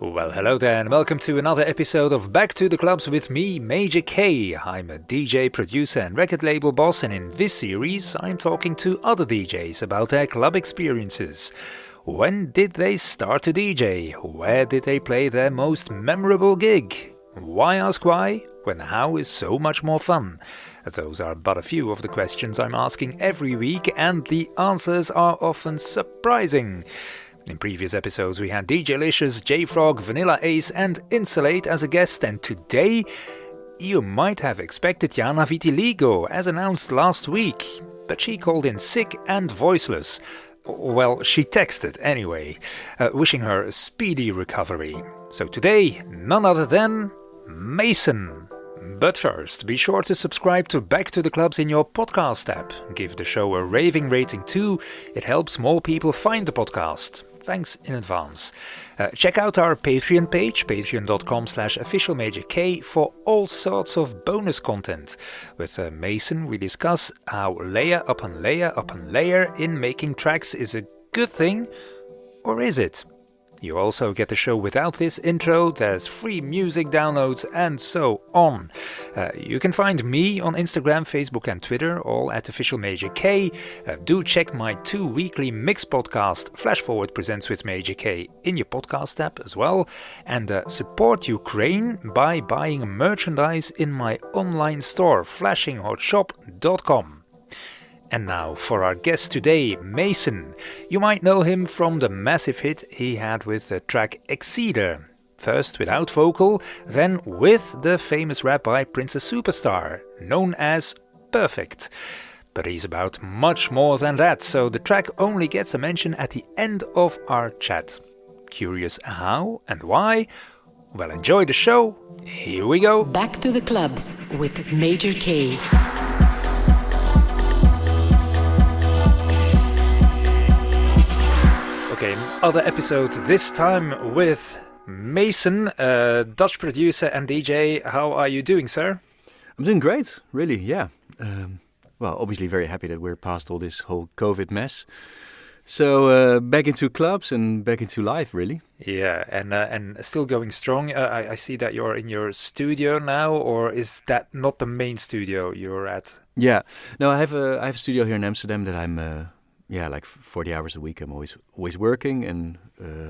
Well, hello there, and welcome to another episode of Back to the Clubs with me, Major K. I'm a DJ, producer, and record label boss, and in this series, I'm talking to other DJs about their club experiences. When did they start to DJ? Where did they play their most memorable gig? Why ask why, when how is so much more fun? Those are but a few of the questions I'm asking every week, and the answers are often surprising. In previous episodes we had DJ Licious, J-Frog, Vanilla Ace and Insulate as a guest, and today you might have expected Jana Vitiligo as announced last week, but she called in sick and voiceless. Well, she texted anyway, wishing her a speedy recovery. So today, none other than Mason. But first, be sure to subscribe to Back to the Clubs in your podcast app. Give the show a raving rating too, it helps more people find the podcast. Thanks in advance. Check out our Patreon page, patreon.com/officialmajork, for all sorts of bonus content. With Mason, we discuss how layer upon layer upon layer in making tracks is a good thing, or is it? You also get the show without this intro, there's free music downloads and so on. You can find me on Instagram, Facebook and Twitter, all at officialmajork. Do check my 2 weekly mix podcast, Flash Forward Presents with Major K, in your podcast app as well. And support Ukraine by buying merchandise in my online store, flashinghotshop.com. And now for our guest today, Mason. You might know him from the massive hit he had with the track Exceeder. First without vocal, then with the famous rap by Princess Superstar, known as Perfect. But he's about much more than that, so the track only gets a mention at the end of our chat. Curious how and why? Well, enjoy the show. Here we go. Back to the Clubs with Major K. Okay, another episode, this time with Mason, Dutch producer and DJ. How are you doing, sir? I'm doing great, really, yeah. Well, obviously very happy that we're past all this whole COVID mess. So back into clubs and back into life, really. Yeah, and still going strong. I see that you're in your studio now, or is that not the main studio you're at? Yeah, no, I have a studio here in Amsterdam that I'm... like 40 hours a week. I'm always working, and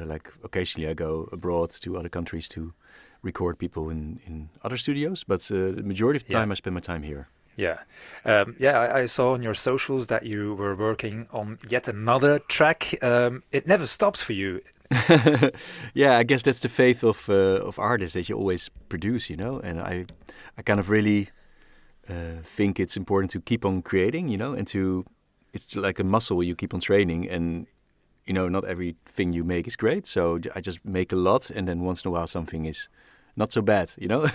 like occasionally I go abroad to other countries to record people in other studios. But the majority of the time I spend my time here. Yeah, I saw on your socials that you were working on yet another track. It never stops for you. Yeah, I guess that's the faith of artists, that you always produce, you know. And I kind of really think it's important to keep on creating, you know, and to. It's like a muscle you keep on training, and, you know, not everything you make is great. So I just make a lot, and then once in a while something is not so bad, you know.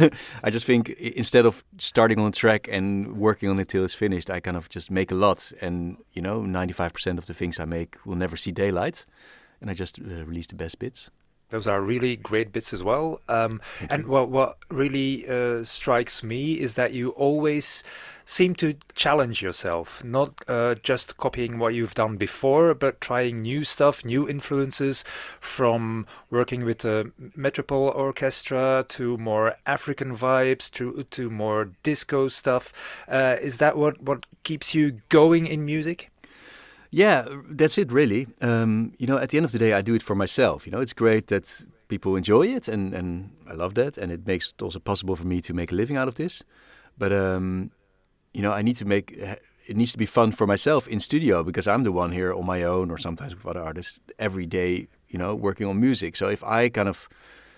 I just think instead of starting on a track and working on it till it's finished, I kind of just make a lot. And, you know, 95% of the things I make will never see daylight. And I just release the best bits. Those are really great bits as well. And what really strikes me is that you always seem to challenge yourself, not just copying what you've done before, but trying new stuff, new influences, from working with a Metropole Orchestra to more African vibes to more disco stuff. Is that what keeps you going in music? Yeah, that's it really. You know, at the end of the day, I do it for myself. You know, it's great that people enjoy it, and I love that, and it makes it also possible for me to make a living out of this. But you know, it needs to be fun for myself in studio, because I'm the one here on my own, or sometimes with other artists, every day, you know, working on music. So if I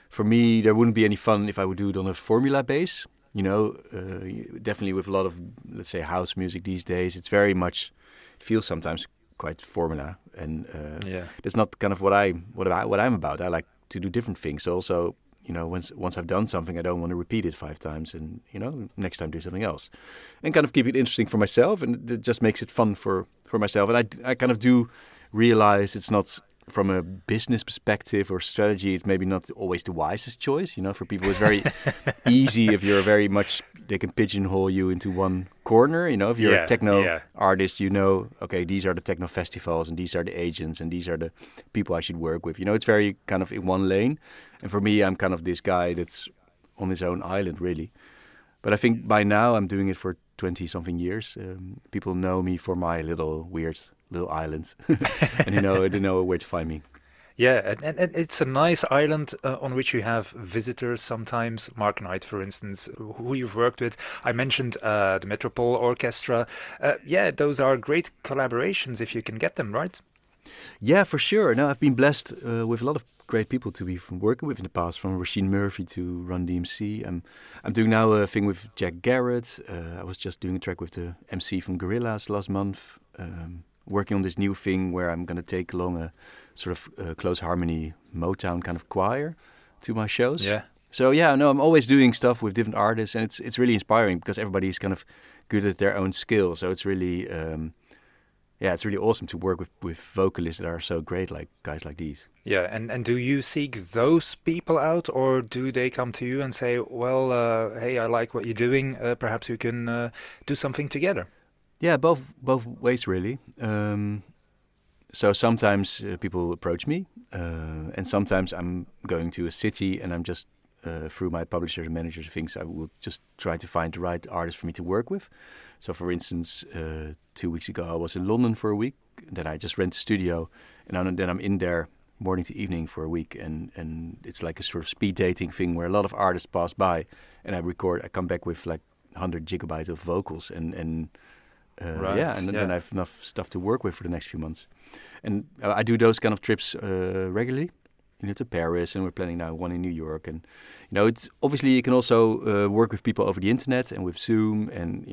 for me, there wouldn't be any fun if I would do it on a formula base. You know, definitely with a lot of, let's say, house music these days, it's very much, it feels sometimes quite formula, and that's not kind of what I'm about. I like to do different things. So also, you know, once I've done something, I don't want to repeat it 5 times, and, you know, next time do something else, and kind of keep it interesting for myself, and it just makes it fun for myself. And I kind of do realize it's not, from a business perspective or strategy, it's maybe not always the wisest choice. You know, for people it's very easy if you're very much they can pigeonhole you into one corner. You know, if you're a techno artist, you know, okay, these are the techno festivals and these are the agents and these are the people I should work with. You know, it's very kind of in one lane. And for me, I'm kind of this guy that's on his own island, really. But I think by now I'm doing it for 20-something years. People know me for my weird little island. And they know where to find me. Yeah, and it's a nice island on which you have visitors sometimes. Mark Knight, for instance, who you've worked with. I mentioned the Metropole Orchestra. Yeah, those are great collaborations if you can get them, right? Yeah, for sure. No, I've been blessed with a lot of great people to be working with in the past, from Rasheen Murphy to Run DMC. I'm doing now a thing with Jack Garrett. I was just doing a track with the MC from Gorillaz last month. Working on this new thing where I'm going to take along a sort of close harmony Motown kind of choir to my shows. Yeah. So yeah, no, I'm always doing stuff with different artists, and it's really inspiring because everybody's kind of good at their own skill. So it's really it's really awesome to work with vocalists that are so great, like guys like these. Yeah, and do you seek those people out, or do they come to you and say, well, hey, I like what you're doing, perhaps we can do something together? Yeah, both ways really. So sometimes people approach me, and sometimes I'm going to a city and I'm just through my publishers and managers and things, I will just try to find the right artist for me to work with. So for instance, 2 weeks ago I was in London for a week. Then I just rent a studio, and then I'm in there morning to evening for a week, and it's like a sort of speed dating thing where a lot of artists pass by, and I come back with like 100 gigabytes of vocals, and then I have enough stuff to work with for the next few months. And I do those kind of trips regularly. To Paris, and we're planning now one in New York. And it's obviously you can also work with people over the internet and with Zoom, and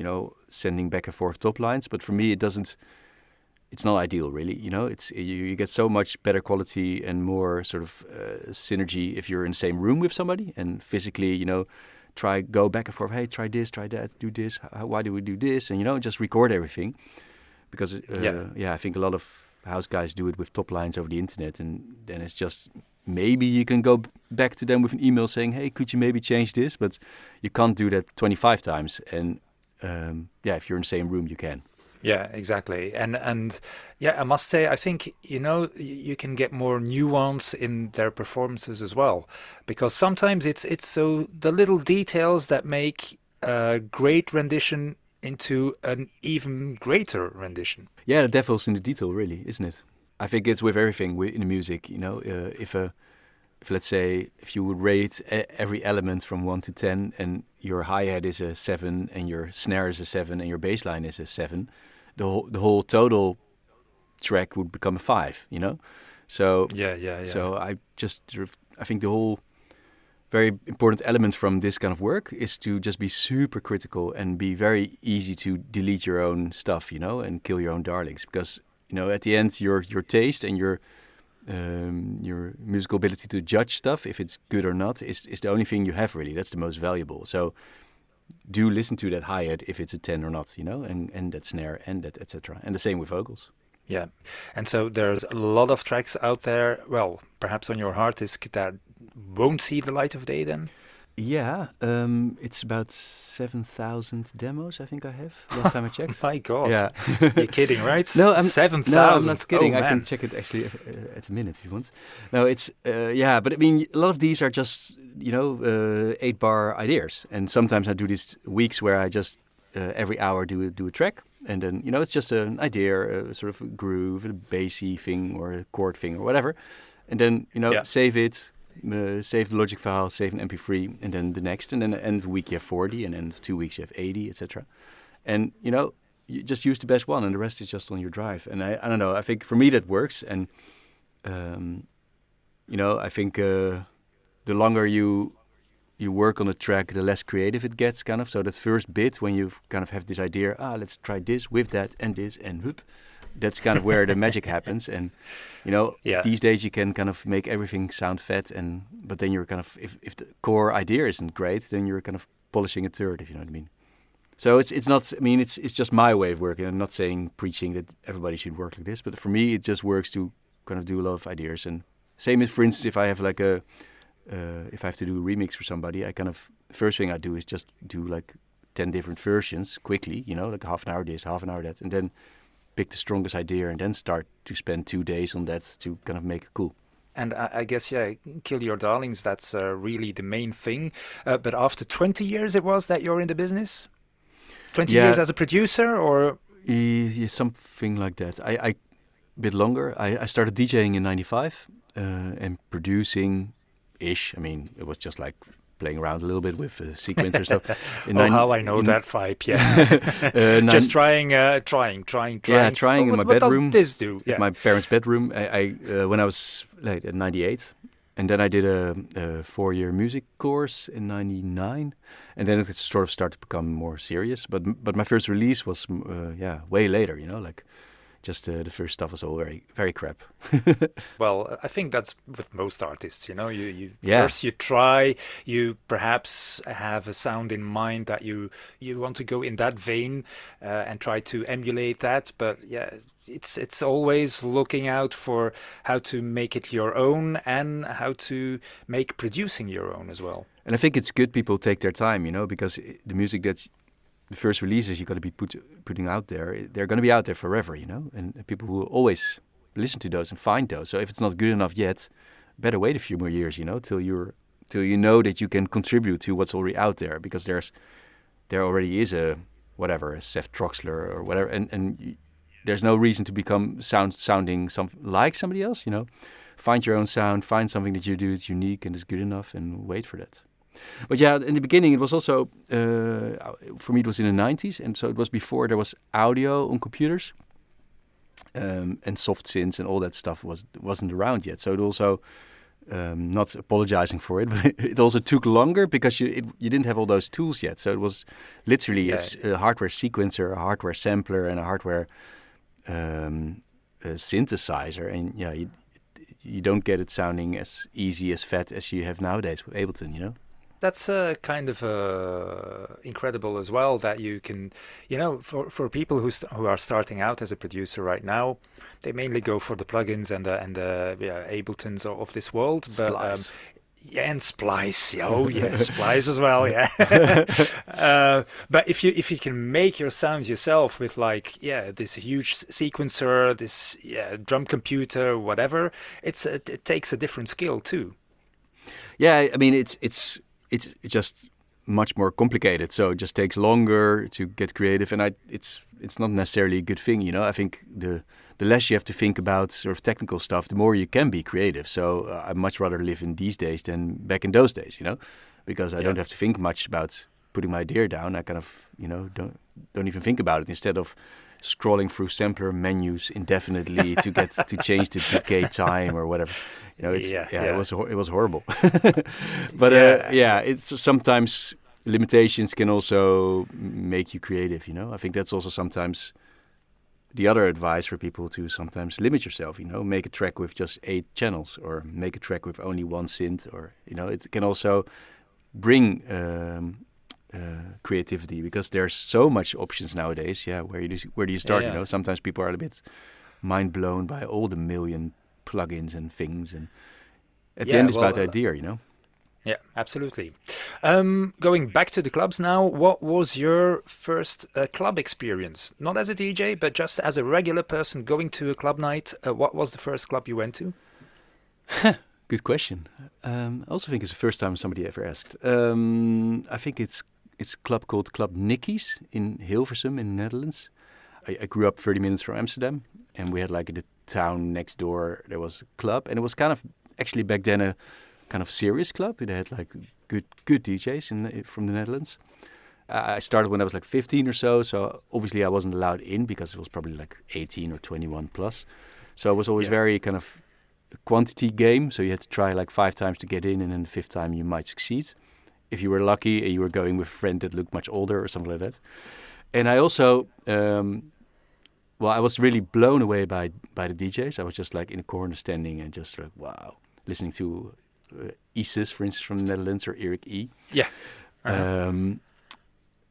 sending back and forth top lines. But for me, it's not ideal, really. It's you get so much better quality and more sort of synergy if you're in the same room with somebody and physically, go back and forth. Hey, try this, try that, do this. Why do we do this? And just record everything, because I think a lot of house guys do it with top lines over the internet, and then it's just maybe you can go back to them with an email saying, hey, could you maybe change this? But you can't do that 25 times. And if you're in the same room, you can. Yeah, exactly. And I must say, I think, you can get more nuance in their performances as well, because sometimes it's so the little details that make a great rendition into an even greater rendition. Yeah, the devil's in the detail, really, isn't it? I think it's with everything in the music. If let's say if you would rate every element from 1 to 10, and your hi-hat is a 7, and your snare is a 7, and your bass line is a 7, the whole total track would become a 5. So yeah. So I think the whole very important element from this kind of work is to just be super critical and be very easy to delete your own stuff, and kill your own darlings, because at the end your taste and your musical ability to judge stuff, if it's good or not, is the only thing you have, really. That's the most valuable. So do listen to that hi-hat if it's a 10 or not, and that snare and that etc. And the same with vocals. Yeah, and so there's a lot of tracks out there, well, perhaps on your hard disk, that won't see the light of day then? Yeah, it's about 7,000 demos I think I have, last time I checked. My God, yeah. You're kidding, right? No, 7,000. No, I'm not kidding. Oh, I can check it actually at a minute if you want. No, it's, but I mean, a lot of these are just, 8-bar ideas. And sometimes I do these weeks where I just every hour do a track. And then, it's just an idea, a sort of a groove, a bassy thing or a chord thing or whatever. And then, save it, save the logic file, save an MP3, and then the next. And then at the end of the week you have 40, and then 2 weeks you have 80, etc. And, you just use the best one, and the rest is just on your drive. And I don't know, I think for me that works. And, I think the longer you work on a track, the less creative it gets, kind of. So that first bit, when you kind of have this idea, let's try this with that and this and whoop, that's kind of where the magic happens. And, these days you can kind of make everything sound fat, but then you're kind of, if the core idea isn't great, then you're kind of polishing a turd, if you know what I mean. So it's not, I mean, it's just my way of working. I'm not preaching that everybody should work like this, but for me it just works to kind of do a lot of ideas. And same as, for instance, if I have like if I have to do a remix for somebody, I kind of, first thing I do is just do like 10 different versions quickly, like half an hour this, half an hour that, and then pick the strongest idea and then start to spend 2 days on that to kind of make it cool. And I guess, kill your darlings, that's really the main thing. But after 20 years it was that you're in the business? 20 years as a producer, or? Yeah, something like that. I a bit longer. I started DJing in 95 and producing-ish. I mean, it was just like playing around a little bit with sequencer stuff. How I know that vibe, yeah. Just trying. Yeah, trying in my bedroom. What does this do? In my parents' bedroom. I when I was at 98, and then I did a 4-year music course in 99, and then it sort of started to become more serious. But my first release was way later. Like. Just the first stuff was all very, very crap. Well, I think that's with most artists, you first you try, you perhaps have a sound in mind that you want to go in that vein and try to emulate that. But it's always looking out for how to make it your own and how to make producing your own as well. And I think it's good people take their time, because the music that's the first releases you're going to be putting out there, they're going to be out there forever, and people will always listen to those and find those. So if it's not good enough yet, better wait a few more years, till you know that you can contribute to what's already out there, because there already is a Seth Troxler or whatever, and there's no reason to become sounding like somebody else, Find your own sound, find something that you do that's unique and is good enough, and wait for that. But in the beginning it was also, for me it was in the 90s, and so it was before there was audio on computers, and soft synths and all that stuff wasn't around yet. So it also, not apologizing for it, but it also took longer because you didn't have all those tools yet. So it was literally a hardware sequencer, a hardware sampler, and a hardware synthesizer, and you don't get it sounding as easy, as fat as you have nowadays with Ableton, That's kind of incredible as well, that you can, for people who are starting out as a producer right now, they mainly go for the plugins and the Abletons of this world. Splice. And Splice, Splice as well, But if you can make your sounds yourself with this huge sequencer, this drum computer, whatever, it takes a different skill too. Yeah, I mean it's just much more complicated, so it just takes longer to get creative, and it's not necessarily a good thing, I think the less you have to think about sort of technical stuff, the more you can be creative. So I much rather live in these days than back in those days, because I don't have to think much about putting my idea down. I kind of, don't even think about it, instead of scrolling through sampler menus indefinitely to get to change the decay time or whatever. It was horrible. But it's sometimes limitations can also make you creative. I think that's also sometimes the other advice for people, to sometimes limit yourself. Make a track with just 8 channels, or make a track with only 1 synth, or it can also bring creativity, because there's so much options nowadays. Where do you start? Sometimes people are a bit mind blown by all the million plugins and things, and at the end it's about the idea. Yeah, absolutely. Going back to the clubs now, what was your first club experience? Not as a DJ, but just as a regular person going to a club night. What was the first club you went to? Good question. I also think it's the first time somebody ever asked. I think it's a club called Club Nicky's in Hilversum in the Netherlands. I grew up 30 minutes from Amsterdam, and we had in the town next door there was a club, and it was kind of actually back then a kind of serious club. It had good DJs from the Netherlands. I started when I was 15 or so obviously I wasn't allowed in because it was probably 18 or 21 plus. So it was always very kind of a quantity game. So you had to try 5 times to get in, and then the 5th time you might succeed. If you were lucky, you were going with a friend that looked much older or something like that. And I also, I was really blown away by the DJs. I was just in a corner standing and just wow, listening to Isis, for instance, from the Netherlands, or Eric E. Yeah. And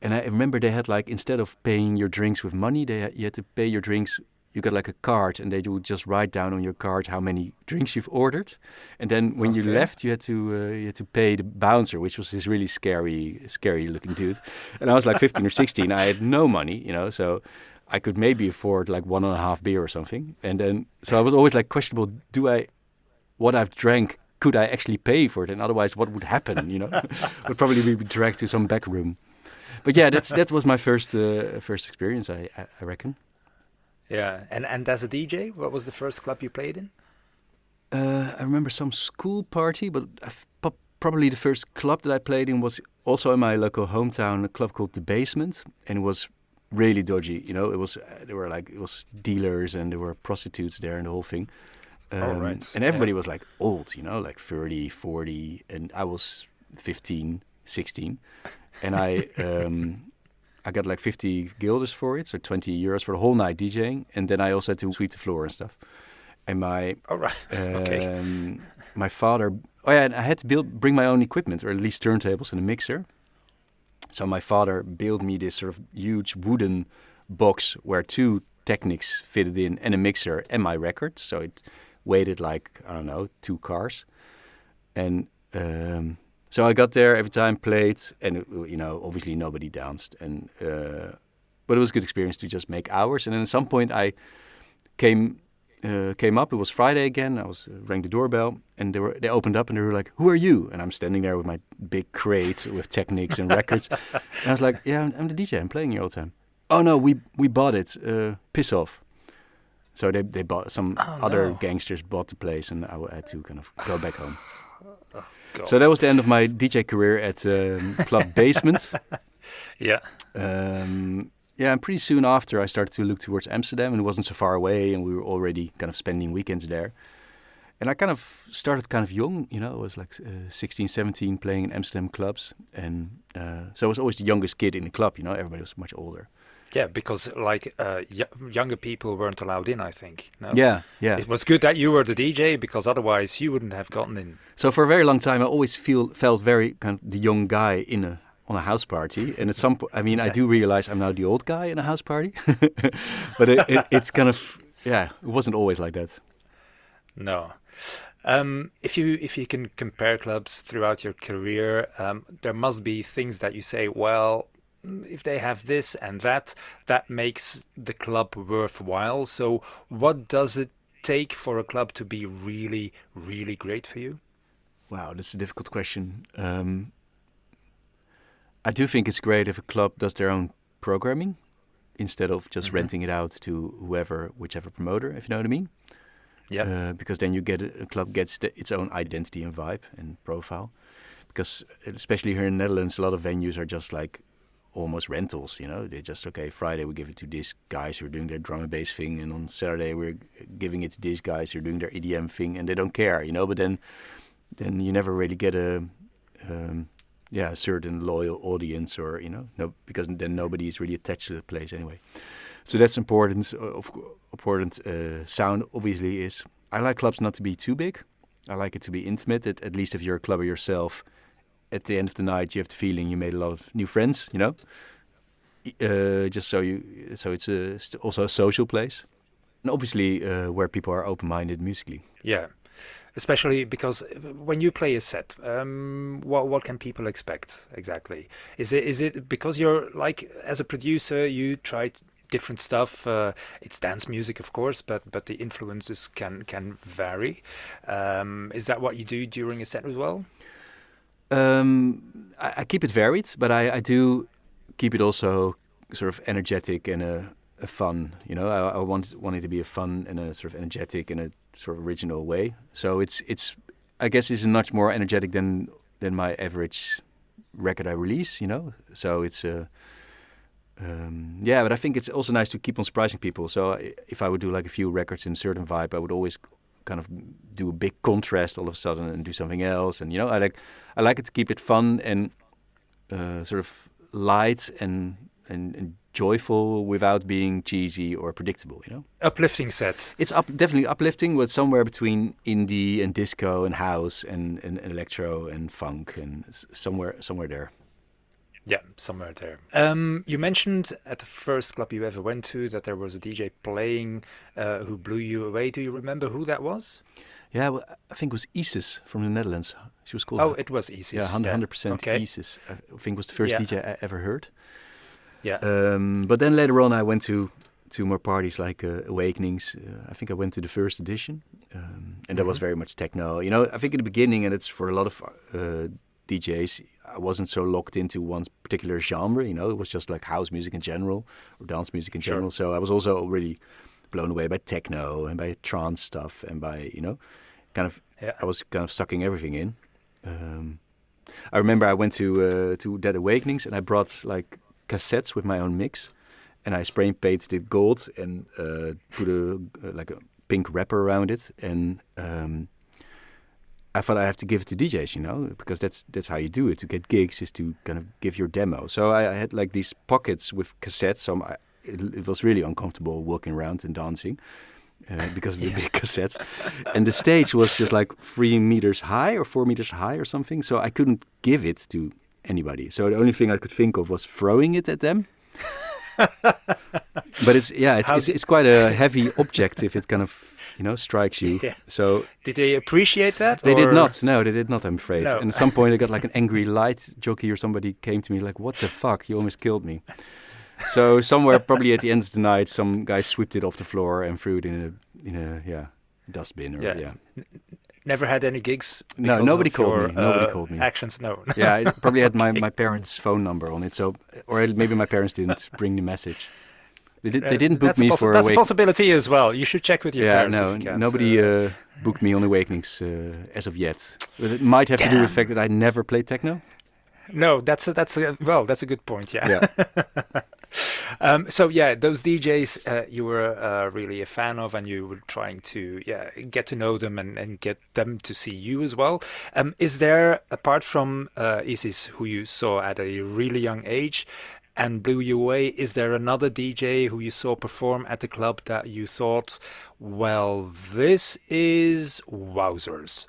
I remember they had instead of paying your drinks with money, you had to pay your drinks you got like a card, and they would just write down on your card how many drinks you've ordered, and then when you left, you had to pay the bouncer, which was this really scary looking dude. And I was like 15 or 16. I had no money, so I could maybe afford like 1.5 beer or something. And then so I was always like questionable: what I've drank, could I actually pay for it? And otherwise, what would happen? Would probably be dragged to some back room. But yeah, that was my first experience. I reckon. Yeah, and as a DJ, what was the first club you played in? I remember some school party, but probably the first club that I played in was also in my local hometown, a club called The Basement, and it was really dodgy. It was dealers and there were prostitutes there and the whole thing. Right. And everybody was like old, like 30, 40, and I was 15, 16, and I got like 50 guilders for it, so 20 euros for the whole night DJing, and then I also had to sweep the floor and stuff. And my father, I had to bring my own equipment, or at least turntables and a mixer. So my father built me this sort of huge wooden box where 2 Technics fitted in and a mixer and my records. So it weighed like, I don't know, 2 cars. And so I got there every time, played, and obviously nobody danced. And but it was a good experience to just make hours. And then at some point I came up. It was Friday again. I rang the doorbell, and they opened up, and they were like, "Who are you?" And I'm standing there with my big crate with Technics and records. And I was like, "Yeah, I'm the DJ. I'm playing here all the time." "Oh no, we bought it. Piss off." So they bought other gangsters bought the place, and I had to kind of go back home. So that was the end of my DJ career at Club Basement. Yeah. And pretty soon after I started to look towards Amsterdam, and it wasn't so far away, and we were already kind of spending weekends there. And I kind of started kind of young, I was like 16, 17 playing in Amsterdam clubs. And so I was always the youngest kid in the club, everybody was much older. Yeah, because younger people weren't allowed in, I think. No? Yeah. It was good that you were the DJ, because otherwise you wouldn't have gotten in. So for a very long time, I always felt very kind of the young guy on a house party. And at some point, I do realize I'm now the old guy in a house party. But it's kind of, it wasn't always like that. No. If you can compare clubs throughout your career, there must be things that you say, well, if they have this and that makes the club worthwhile. So what does it take for a club to be really, really great for you? Wow, that's a difficult question. I do think it's great if a club does their own programming instead of just renting it out to whichever promoter, if you know what I mean. Yeah. Because then a club gets its own identity and vibe and profile. Because especially here in the Netherlands, a lot of venues are just like almost rentals, They just, Friday we give it to these guys who are doing their drum and bass thing, and on Saturday we're giving it to these guys who are doing their EDM thing, and they don't care, But then you never really get a certain loyal audience, or because then nobody is really attached to the place anyway. So that's important. Sound obviously is. I like clubs not to be too big. I like it to be intimate. At least if you're a clubber yourself, at the end of the night you have the feeling you made a lot of new friends. Just so it's also a social place, and obviously where people are open-minded musically. Yeah. Especially because when you play a set, what can people expect exactly? Is it because you're like, as a producer, you try different stuff? It's dance music, of course, but the influences can vary. Is that what you do during a set as well? I keep it varied, but I do keep it also sort of energetic and a fun. I want it to be a fun and a sort of energetic and a sort of original way. So it's I guess it's much more energetic than my average record I release. So it's but I think it's also nice to keep on surprising people. So if I would do like a few records in a certain vibe, I would always kind of do a big contrast all of a sudden and do something else. And I like it to keep it fun and sort of light and joyful without being cheesy or predictable. Uplifting sets. It's definitely uplifting, but somewhere between indie and disco and house and electro and funk and somewhere there. Yeah, somewhere there. You mentioned at the first club you ever went to that there was a DJ playing who blew you away. Do you remember who that was? Yeah, well, I think it was Isis from the Netherlands. She was called, Oh, it was yeah, ISIS. Yeah. 100% Okay. Isis. I think it was the first Yeah. DJ I ever heard. Yeah. But then later on, I went to more parties like Awakenings. I think I went to the first edition, and that was very much techno. You know, I think in the beginning, and it's for a lot of DJs, I wasn't so locked into one particular genre. You know, it was just like house music in general or dance music in Sure. general. So I was also really blown away by techno and by trance stuff and by, you know, kind of, Yeah. I was kind of sucking everything in. I remember I went to Dead Awakenings and I brought like cassettes with my own mix, and I spray painted it gold and put like a pink wrapper around it, and I thought I have to give it to DJs, you know, because that's how you do it. To get gigs is to kind of give your demo. So I had like these pockets with cassettes. So it was really uncomfortable walking around and dancing because of the big cassettes. And the stage was just like 3 meters high or 4 meters high or something. So I couldn't give it to anybody. So the only thing I could think of was throwing it at them. But it's quite a heavy object if it kind of, you know, strikes you. Yeah. So Did they appreciate that? they did or- not. No, they did not, I'm afraid. No. And at some point I got like an angry light jockey or somebody came to me like, what the fuck? You almost killed me. So somewhere probably at the end of the night, some guy swept it off the floor and threw it in a dustbin or Yeah. Never had any gigs? No, because nobody of called your, me. Nobody called me. Actions, no. Yeah, I probably had my parents' phone number on it. So, or maybe my parents didn't bring the message. They didn't book That's me for That's a possibility as well. You should check with your parents. no, if you can. nobody booked me on Awakenings as of yet. But it might have to do with the fact that I never played techno. No, that's a good point. Yeah. Yeah. So yeah, those DJs you were really a fan of, and you were trying to get to know them and get them to see you as well. Is there, apart from Isis, who you saw at a really young age and blew you away, is there another DJ who you saw perform at the club that you thought, well, this is wowzers?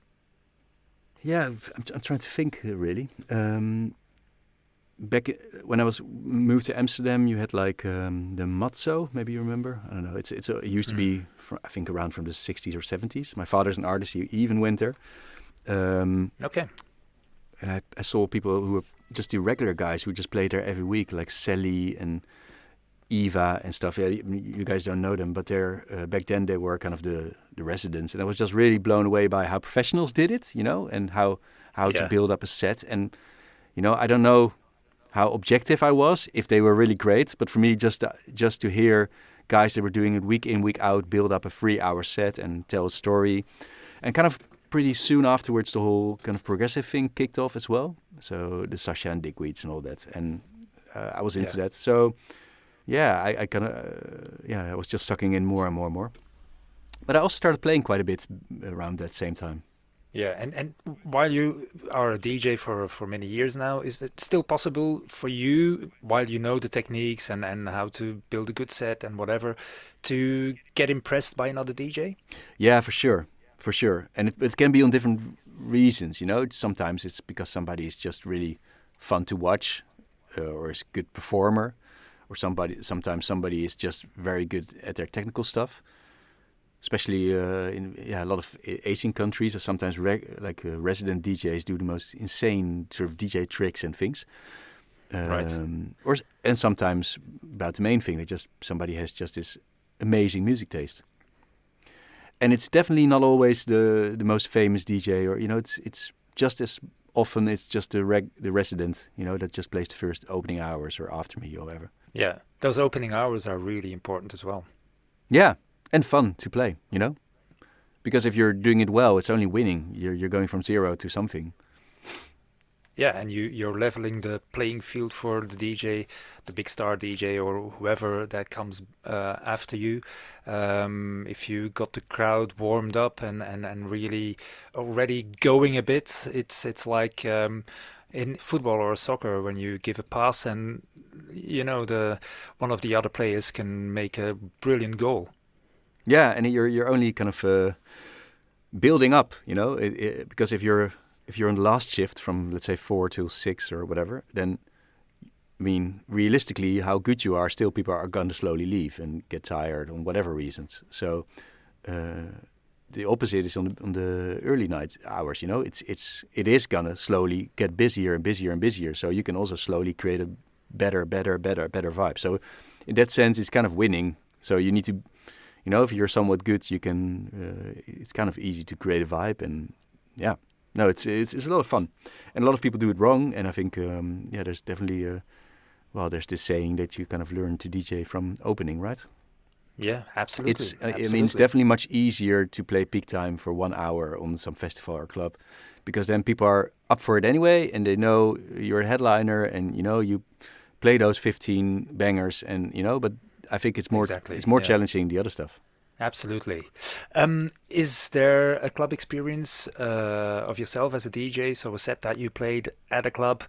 Yeah, I'm trying to think really. Back when I was moved to Amsterdam, you had like the Matzo. Maybe you remember. I don't know. It used to be, I think, around from the 60s or 70s. My father's an artist. He even went there. Okay. And I saw people who were just the regular guys who just played there every week, like Sally and Eva and stuff. Yeah, you guys don't know them, but they're back then they were kind of the residents, and I was just really blown away by how professionals did it, you know, and how to build up a set. And you know, I don't know how objective I was, if they were really great, but for me, just to hear guys that were doing it week in, week out, build up a 3-hour set and tell a story, and kind of pretty soon afterwards, the whole kind of progressive thing kicked off as well. So the Sasha and Dickweeds and all that, and I was into that. So yeah, I kind of I was just sucking in more and more and more. But I also started playing quite a bit around that same time. Yeah, and while you are a DJ for many years now, is it still possible for you, while you know the techniques and how to build a good set and whatever, to get impressed by another DJ? Yeah, for sure. And it can be on different reasons, you know. Sometimes it's because somebody is just really fun to watch or is a good performer, or sometimes somebody is just very good at their technical stuff. Especially in a lot of Asian countries, or sometimes resident DJs do the most insane sort of DJ tricks and things. Right. And sometimes about the main thing, that just somebody has just this amazing music taste. And it's definitely not always the most famous DJ, or you know, it's just as often it's just the resident, you know, that just plays the first opening hours or after me or whatever. Yeah, those opening hours are really important as well. Yeah. And fun to play, you know? Because if you're doing it well, it's only winning. You're going from zero to something. Yeah, and you're leveling the playing field for the DJ, the big star DJ or whoever that comes after you. If you got the crowd warmed up and really already going a bit, it's like in football or soccer when you give a pass and you know one of the other players can make a brilliant goal. Yeah, and you're only kind of building up, you know, because if you're on the last shift from, let's say, 4 till 6 or whatever, then I mean, realistically, how good you are, still people are going to slowly leave and get tired on whatever reasons. So the opposite is on the early night hours. You know, it is gonna slowly get busier and busier and busier. So you can also slowly create a better vibe. So in that sense, it's kind of winning. So you need to, you know, if you're somewhat good, you can. It's kind of easy to create a vibe, and yeah, no, it's a lot of fun, and a lot of people do it wrong. And I think there's definitely there's this saying that you kind of learn to DJ from opening, right? Yeah, absolutely. I mean, it's definitely much easier to play peak time for 1 hour on some festival or club, because then people are up for it anyway, and they know you're a headliner, and you know you play those 15 bangers, and you know. But I think it's more challenging the other stuff. Absolutely. Is there a club experience of yourself as a DJ, so a set that you played at a club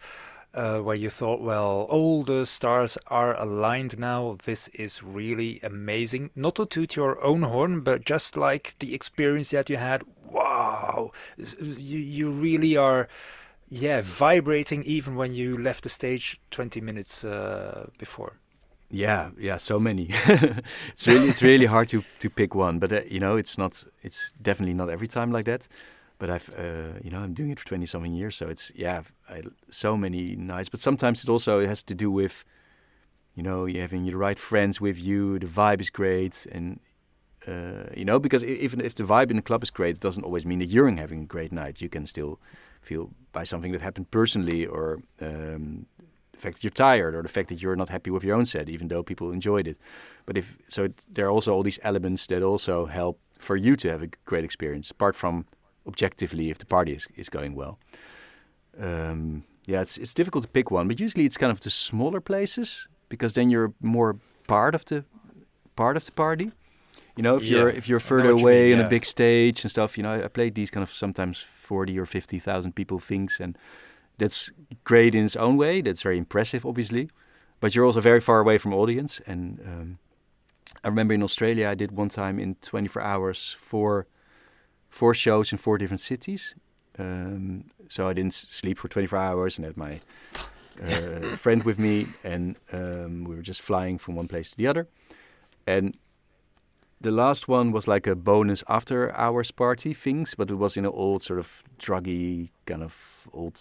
where you thought, well, all the stars are aligned now, this is really amazing? Not to toot your own horn, but just like the experience that you had, wow, you really are, vibrating even when you left the stage 20 minutes before. Yeah, so many. It's really hard to pick one, but you know, it's definitely not every time like that. But I'm doing it for 20 something years, so it's so many nights. But sometimes it also has to do with, you know, you having the right friends with you. The vibe is great, and you know, because even if the vibe in the club is great, it doesn't always mean that you're having a great night. You can still feel by something that happened personally, or the fact that you're tired, or the fact that you're not happy with your own set, even though people enjoyed it. But there are also all these elements that also help for you to have a great experience, apart from objectively if the party is going well. It's difficult to pick one, but usually it's kind of the smaller places, because then you're more part of the party. You know, if you're further away on a big stage and stuff, you know, I played these kind of sometimes 40 or 50,000 people things, and that's great in its own way. That's very impressive, obviously, but you're also very far away from audience. And I remember in Australia, I did one time in 24 hours four shows in 4 different cities. So I didn't sleep for 24 hours, and had my friend with me, and we were just flying from one place to the other. And the last one was like a bonus after hours party things, but it was in an old sort of druggy kind of old.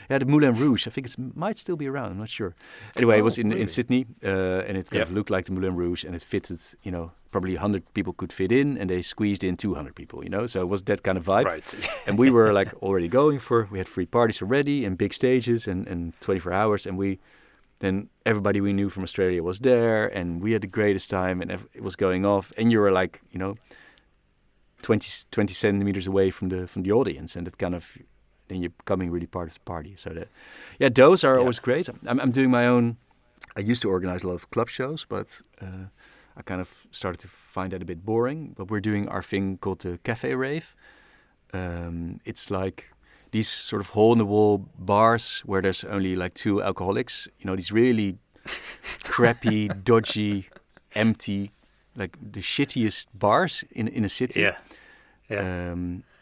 The Moulin Rouge. I think it might still be around. I'm not sure. Anyway, it was in Sydney, and it kind of looked like the Moulin Rouge, and it fitted. You know, probably 100 people could fit in, and they squeezed in 200 people. You know, so it was that kind of vibe. Right. And we were like already going for. We had free parties already and big stages and 24 hours, and then everybody we knew from Australia was there, and we had the greatest time, and it was going off. And you were like, you know, 20 centimeters away from the audience, and it kind of, then you're becoming really part of the party. So those are always great. I'm doing my own. I used to organize a lot of club shows, but I kind of started to find that a bit boring. But we're doing our thing called the Cafe Rave. It's like these sort of hole-in-the-wall bars where there's only like 2 alcoholics. You know, these really crappy, dodgy, empty, like the shittiest bars in a city. Yeah.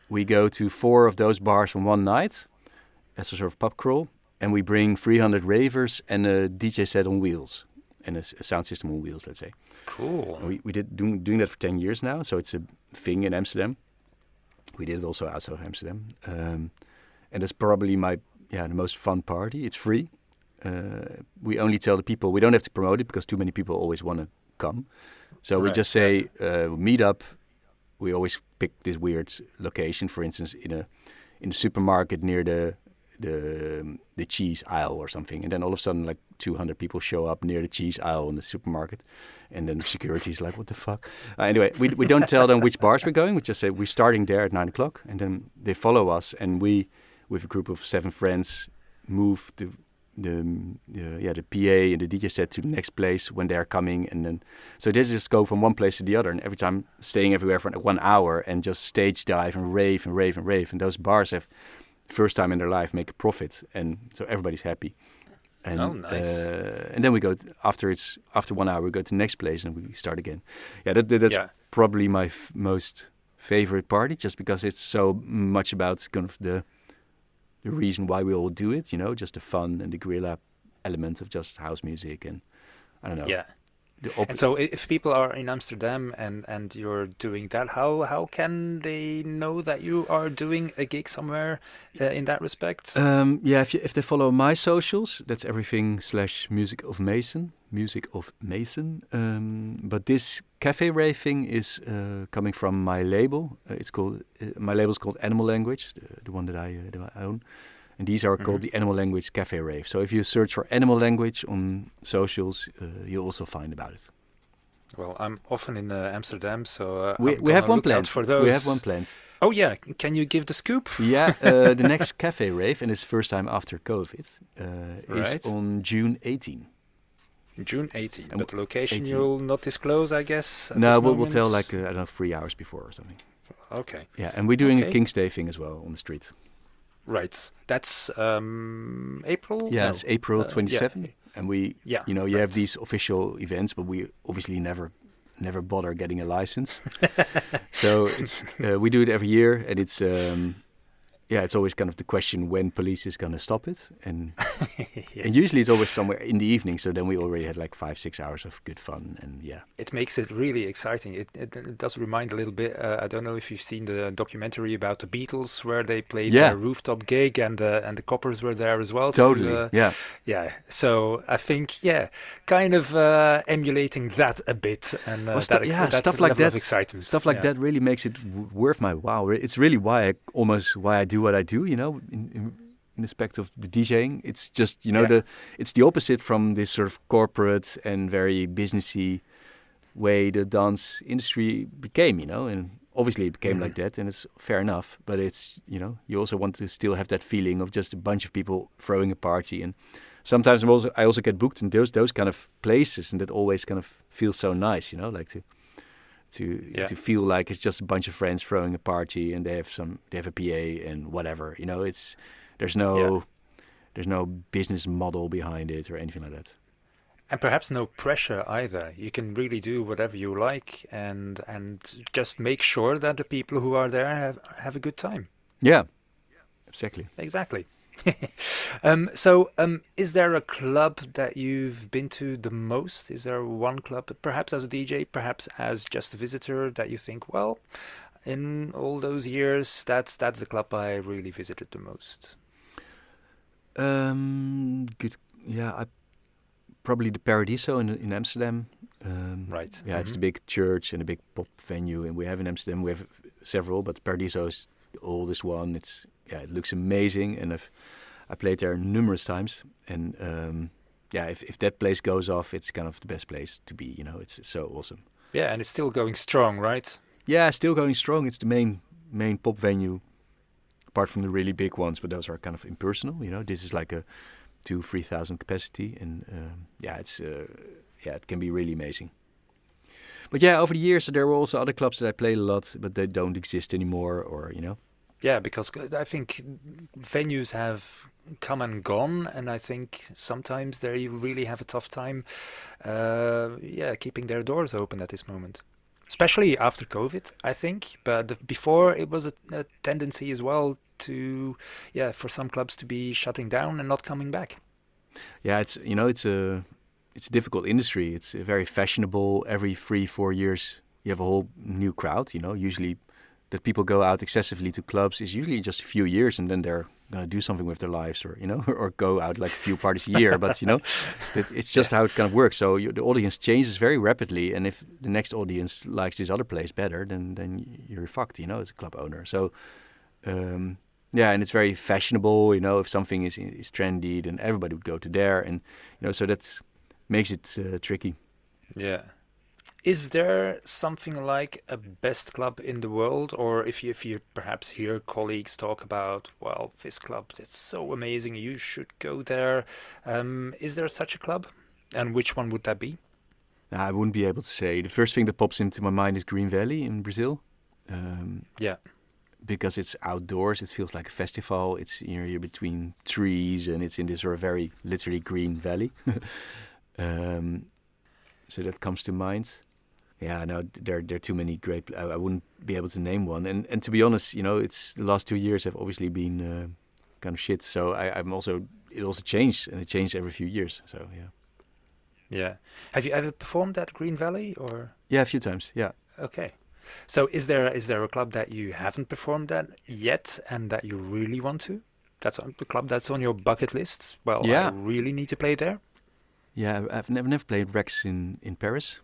We go to 4 of those bars on one night as a sort of pub crawl, and we bring 300 ravers and a DJ set on wheels and a sound system on wheels, let's say. Cool. And we did doing that for 10 years now, so it's a thing in Amsterdam. We did it also outside of Amsterdam. And that's probably the most fun party. It's free. We only tell the people, we don't have to promote it because too many people always want to come. So we just say, meet up. We always pick this weird location, for instance, in a supermarket near the cheese aisle or something. And then all of a sudden, like 200 people show up near the cheese aisle in the supermarket. And then the security is like, what the fuck? Anyway, we don't tell them which bars we're going. We just say we're starting there at 9 o'clock. And then they follow us, and we, with a group of 7 friends, move the PA and the DJ set to the next place when they're coming, and then so they just go from one place to the other, and every time staying everywhere for 1 hour and just stage dive and rave and rave and rave. And those bars have first time in their life make a profit, and so everybody's happy. And, nice. And then we go after 1 hour, we go to the next place and we start again. That's probably my most favorite party, just because it's so much about kind of the reason why we all do it, you know, just the fun and the guerrilla element of just house music, and I don't know. Yeah. And so if people are in Amsterdam and you're doing that, how can they know that you are doing a gig somewhere in that respect? Yeah, if they follow my socials, that's everything /Music of Mason, Music of Mason. But this cafe rave thing is coming from my label. My label is called Animal Language, the one that I own. And these are called the Animal Language Cafe Rave. So if you search for Animal Language on socials, you'll also find about it. Well, I'm often in Amsterdam, so we have one planned for those. We have one planned. Oh yeah, can you give the scoop? Yeah, the next cafe rave, and it's first time after COVID, is on June 18. June 18. And but the location 18. You'll not disclose, I guess. No, we'll tell like I don't know, 3 hours before or something. Okay. Yeah, and we're doing a King's Day thing as well on the street. Right. That's April? Yeah, no. it's April 27th. Yeah. And we, you have these official events, but we obviously never bother getting a license. So it's we do it every year, and it's it's always kind of the question when police is going to stop it, and and usually it's always somewhere in the evening. So then we already had like 5-6 hours of good fun, and it makes it really exciting. It does remind a little bit. I don't know if you've seen the documentary about the Beatles, where they played their rooftop gig, and the coppers were there as well. Totally, yeah. So I think kind of emulating that a bit, and that stuff like that. Excitement. Stuff like that really makes it worth my while. It's really why I do what I do, in respect of the DJing. It's just, it's the opposite from this sort of corporate and very businessy way the dance industry became, and obviously it became like that, and it's fair enough, but it's, you also want to still have that feeling of just a bunch of people throwing a party. And sometimes I also get booked in those kind of places, and that always kind of feels so nice, like to feel like it's just a bunch of friends throwing a party, and they have a PA and whatever. There's no business model behind it or anything like that. And perhaps no pressure either. You can really do whatever you like, and just make sure that the people who are there have a good time. Yeah, exactly. Is there a club that you've been to the most? Is there one club, perhaps as a DJ, perhaps as just a visitor, that you think, well, in all those years, that's the club I really visited the most? Good. Yeah, probably the Paradiso in Amsterdam. Right. Yeah, it's the big church and a big pop venue, and we have in Amsterdam. We have several, but Paradiso is the oldest one. It looks amazing, and I played there numerous times. And if that place goes off, it's kind of the best place to be. It's so awesome. Yeah, and it's still going strong, right? Yeah, still going strong. It's the main pop venue, apart from the really big ones, but those are kind of impersonal. This is like a 2,000-3,000 capacity, and it can be really amazing. But over the years there were also other clubs that I played a lot, but they don't exist anymore, or. Yeah, because I think venues have come and gone, and I think sometimes they really have a tough time, keeping their doors open at this moment. Especially after COVID, I think. But before, it was a tendency as well for some clubs to be shutting down and not coming back. Yeah, it's a difficult industry. It's very fashionable. Every 3-4 years, you have a whole new crowd. Usually that people go out excessively to clubs is usually just a few years, and then they're gonna do something with their lives, or or go out like a few parties a year. But it's just how it kind of works. So the audience changes very rapidly, and if the next audience likes this other place better, then you're fucked, as a club owner. So and it's very fashionable. If something is trendy, then everybody would go to there, and so that makes it tricky. Yeah. Is there something like a best club in the world, or if you perhaps hear colleagues talk about, well, this club, it's so amazing, you should go there. Is there such a club, and which one would that be? I wouldn't be able to say. The first thing that pops into my mind is Green Valley in Brazil. Because it's outdoors, it feels like a festival. It's you're between trees, and it's in this sort of very literally green valley. So that comes to mind. Yeah, no, there are too many great. I wouldn't be able to name one. And to be honest, it's the last 2 years have obviously been kind of shit. So I'm also it also changed, and it changed every few years. So yeah. Yeah. Have you ever performed at Green Valley or? Yeah, a few times. Yeah. Okay. So is there a club that you haven't performed at yet and that you really want to? That's on the club that's on your bucket list. Well, I Yeah. really need to play there. Yeah, I've never played Rex in Paris.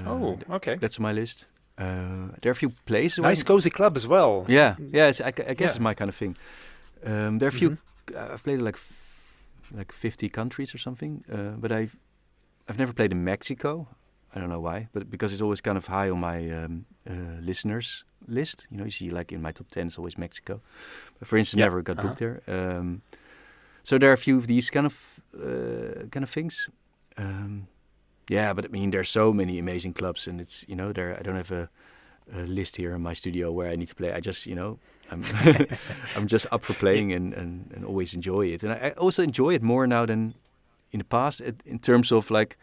Oh, okay. That's on my list. There are a few places. Nice cozy club as well. Yeah, yeah. I guess Yeah. it's my kind of thing. There are a few. Mhm. I've played like 50 countries or something. But I've never played in Mexico. I don't know why, but because it's always kind of high on my listeners list. You see, like in my top 10, it's always Mexico. But for instance, Yeah. never got booked there. So there are a few of these kind of things. Yeah, but I mean, there's so many amazing clubs, and it's there. I don't have a list here in my studio where I need to play. I just I'm I'm just up for playing and always enjoy it, and I also enjoy it more now than in the past. In terms of like,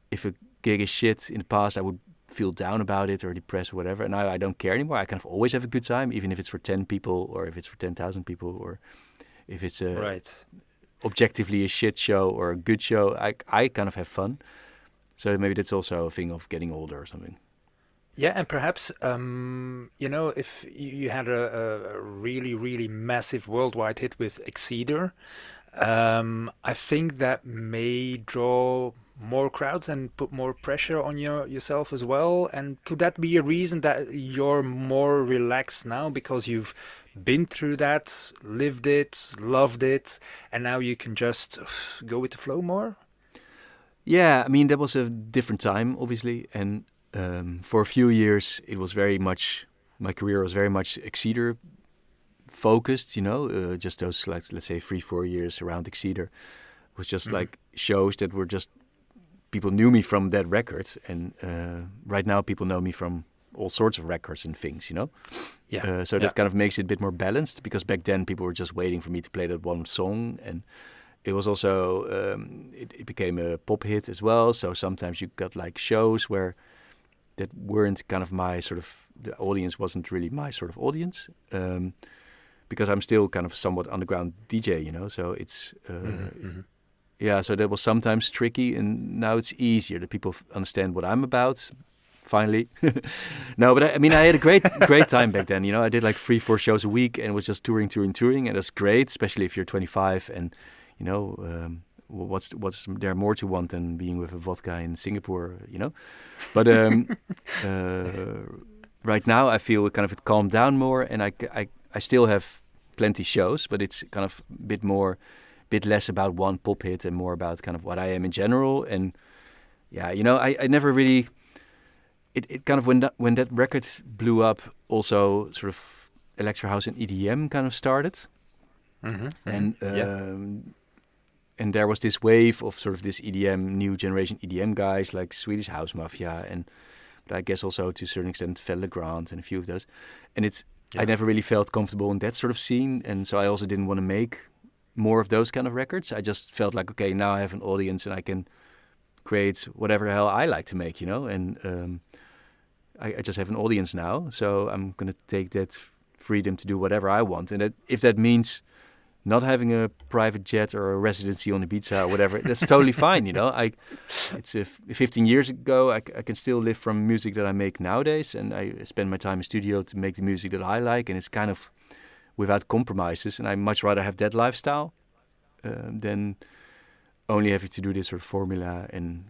if a gig is shit in the past, I would feel down about it or depressed or whatever. And now I don't care anymore. I kind of always have a good time, even if it's for 10 people or if it's for 10,000 people or if it's Right. objectively a shit show or a good show. I kind of have fun. So maybe that's also a thing of getting older or something. Yeah, and perhaps if you had a really, really massive worldwide hit with Exceder, I think that may draw more crowds and put more pressure on yourself as well. And could that be a reason that you're more relaxed now because you've been through that, lived it, loved it, and now you can just go with the flow more? Yeah, I mean, that was a different time, obviously. And for a few years, it was very much, my career was very much Exceder focused, just those, like, let's say 3-4 years around Exceder was just like shows that were just, people knew me from that record. And right now people know me from all sorts of records and things, Yeah. So that kind of makes it a bit more balanced, because back then people were just waiting for me to play that one song. And it was also, it became a pop hit as well. So sometimes you got like shows where that weren't kind of my sort of, the audience wasn't really my sort of audience. Because I'm still kind of somewhat underground DJ, so it's, yeah, so that was sometimes tricky, and now it's easier that people understand what I'm about, finally. No, but I mean, I had a great time back then, I did like 3-4 shows a week and was just touring, and that's great, especially if you're 25 and, what's there more to want than being with a vodka in Singapore, But right now I feel kind of it calmed down more, and I still have plenty shows, but it's kind of a bit less about one pop hit and more about kind of what I am in general. And yeah, I never really, it kind of, when that record blew up, also sort of electro house and EDM kind of started. And there was this wave of sort of this EDM, new generation EDM guys like Swedish House Mafia, but I guess also to a certain extent Fell Legrand and a few of those. And I never really felt comfortable in that sort of scene, and so I also didn't want to make more of those kind of records. I just felt like, okay, now I have an audience and I can create whatever the hell I like to make, and I just have an audience now, so I'm going to take that freedom to do whatever I want. And if that means not having a private jet or a residency on Ibiza or whatever, that's totally fine, It's 15 years ago, I can still live from music that I make nowadays, and I spend my time in studio to make the music that I like, and it's kind of without compromises, and I much rather have that lifestyle than only having to do this sort of formula. And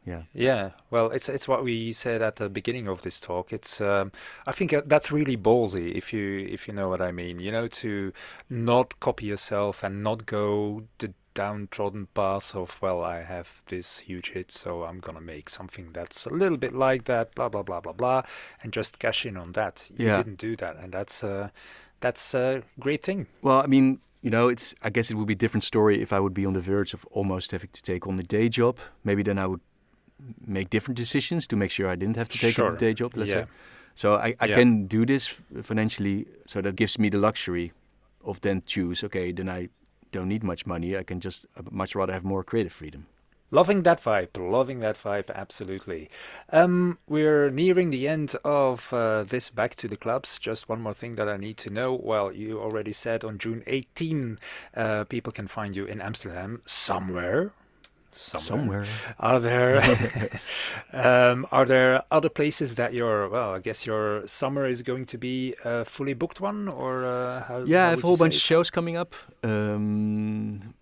yeah. Yeah, well, it's what we said at the beginning of this talk. It's I think that's really ballsy, if you know what I mean. To not copy yourself and not go the downtrodden path of, well, I have this huge hit, so I'm gonna make something that's a little bit like that, blah blah blah blah blah, and just cash in on that. You didn't do that, and that's a great thing. Well, I mean, I guess it would be a different story if I would be on the verge of almost having to take on a day job. Maybe then I would make different decisions to make sure I didn't have to take on a day job, let's say. So I can do this financially, so that gives me the luxury of then choose, okay, then I don't need much money. I can just much rather have more creative freedom. Loving that vibe, absolutely. We're nearing the end of this Back to the Clubs. Just one more thing that I need to know. Well, you already said on June 18, people can find you in Amsterdam somewhere. Somewhere. Are there are there other places that I guess your summer is going to be a fully booked one, or how? Yeah, How I have would a whole you bunch say of it? shows coming up. The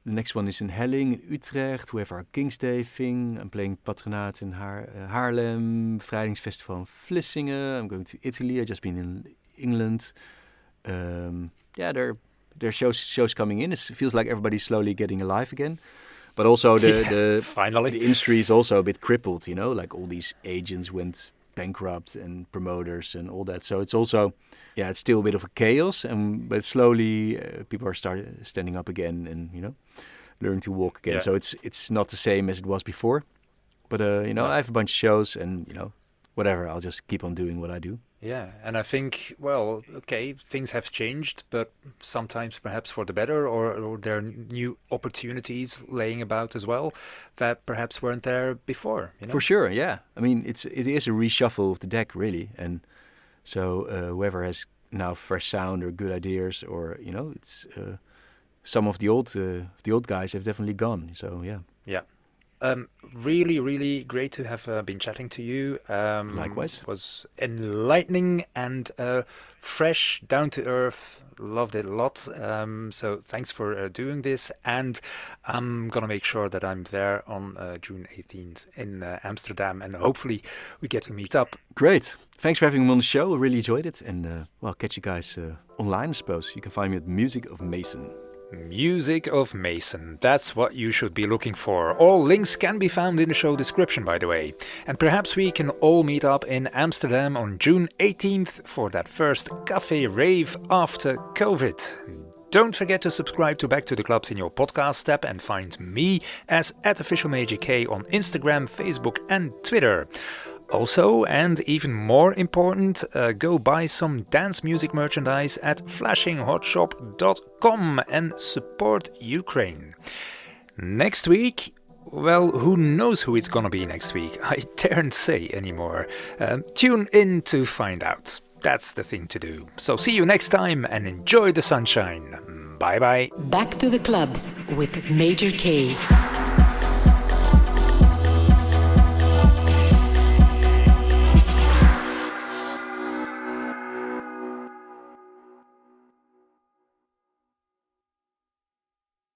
next one is in Helling, in Utrecht. We have our King's Day thing. I'm playing Patronaat in Haarlem, Bevrijdingsfestival in Vlissingen. I'm going to Italy. I've just been in England. Yeah, there are shows coming in. It feels like everybody's slowly getting alive again. But also the Finally. industry is also a bit crippled, like all these agents went bankrupt and promoters and all that. So it's also, it's still a bit of a chaos, but slowly people are standing up again and learning to walk again. Yeah. So it's not the same as it was before. But No. I have a bunch of shows and whatever. I'll just keep on doing what I do. Yeah, and I think, well, okay, things have changed, but sometimes perhaps for the better, or there are new opportunities laying about as well that perhaps weren't there before. For sure, yeah. I mean, it is a reshuffle of the deck, really, and so whoever has now fresh sound or good ideas, or it's some of the old guys have definitely gone. So yeah. Yeah. Really, really great to have been chatting to you. Likewise. Was enlightening and fresh, down to earth. Loved it a lot. So thanks for doing this, and I'm gonna make sure that I'm there on June 18th in Amsterdam, and hopefully we get to meet up. Great. Thanks for having me on the show. I really enjoyed it, and catch you guys online, I suppose. You can find me at Music of Mason. Music of Mason. That's what you should be looking for. All links can be found in the show description, by the way. And perhaps we can all meet up in Amsterdam on June 18th for that first cafe rave after COVID. Don't forget to subscribe to Back to the Clubs in your podcast app and find me as @officialmajork on Instagram, Facebook and Twitter. Also, and even more important, go buy some dance music merchandise at flashinghotshop.com and support Ukraine. Next week, well, who knows who it's gonna be next week? I daren't say anymore. Tune in to find out. That's the thing to do. So see you next time and enjoy the sunshine. Bye bye. Back to the Clubs with Major K.